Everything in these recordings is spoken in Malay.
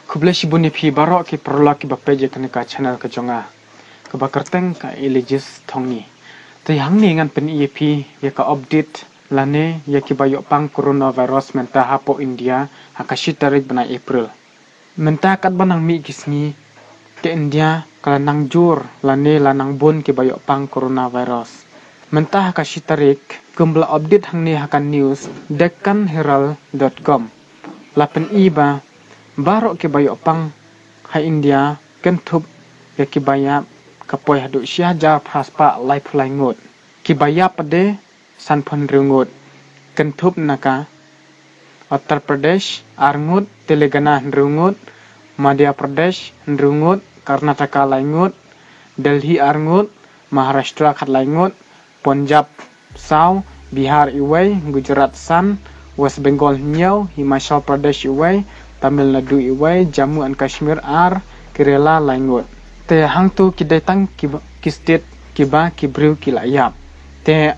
Kuble shibuni phi barok ki perla ki bapeje kene ka channel ka jonga ka bakarteng ka iligis thongi te hangni ngan pen EP ya ka update lane ya ki bayo pang coronavirus menta hapo India hakashi tarik bana April menta kat banang mi gisni ke India kala nang jur lane lanang bun ki bayo pang coronavirus menta hakashi tarik kumbla update hangni hakan news deccanherald.com lapen iba barok ke bayo pang ha India kentup ya ki baya kapoy hadu syah jar praspa life langut ki baya pade sanpon rungut kentup naka Uttar Pradesh arngut Telangana rungut Madhya Pradesh rungut Karnataka langut Delhi arngut Maharashtra khat langut Punjab saw Bihar iway Gujarat san West Bengal nyau Himachal Pradesh iway Tamil Nadu iway Jammu and Kashmir ar Kerala langut te hang tu kidai tang ki state kiba kibriu kilayap te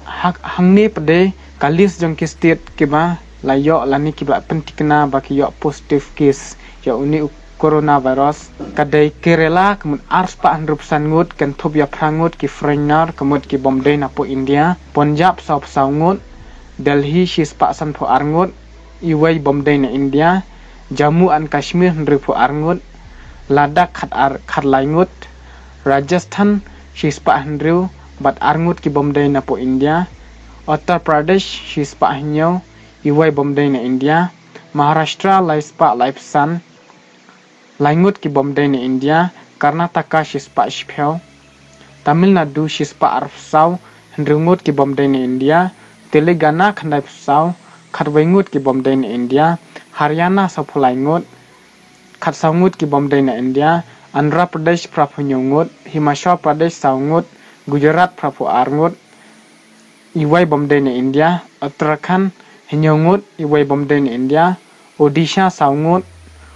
hangni pade kalis jong ki state kiba layo lani kiba pentikna baki yo positive case ya uni coronavirus kadai Kerala kemun arspa andrupsan ngut kan thobya prangut ki frenar kemut ki Bombay napo India Punjab sop saungut Delhi shispa san pho arngut iway Bombay na India Jammu and Kashmir nripu arngut Ladakh khat laingut Rajasthan shispa hendriu bat arngut ki Bombay na po India Uttar Pradesh shispa hnyau iway Bombay na India Maharashtra laispa laipsan laingut ki Bombay na India Karnataka shispa shpheu Tamil Nadu shispa arfsau hendrungut ki Bombay na India Telangana khandaipsau khatwaingut ki Bombay na India Haryana sapulaingut khatsaungut ki Bombay na India Andhra Pradesh prapunyungut Himachal Pradesh saungut Gujarat prapu arngut iway Bombay na India Uttarakhand hinyungut iway Bombay na India Odisha saungut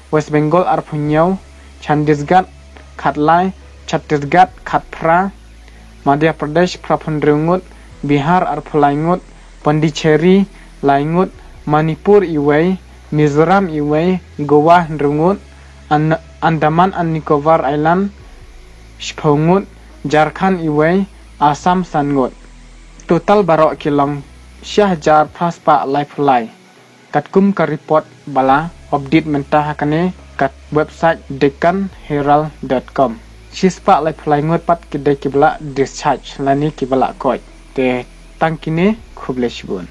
West Bengal arpunyau Chandigarh khatlai Chhattisgarh khatpra Madhya Pradesh prapundrungut Bihar arpulaingut Pondicherry laingut Manipur iway Mizoram iway Goa ndrungut Andaman and Nicobar Island shphongut Jharkhand iway Assam sangut total barok kilong syah jar praspa lifeline katkum ka report bala update mentah hakane kat website deccanherald.com shispa lifeline ngut pat kidai kibla discharge lani kibla koi te tangkine khuble shibun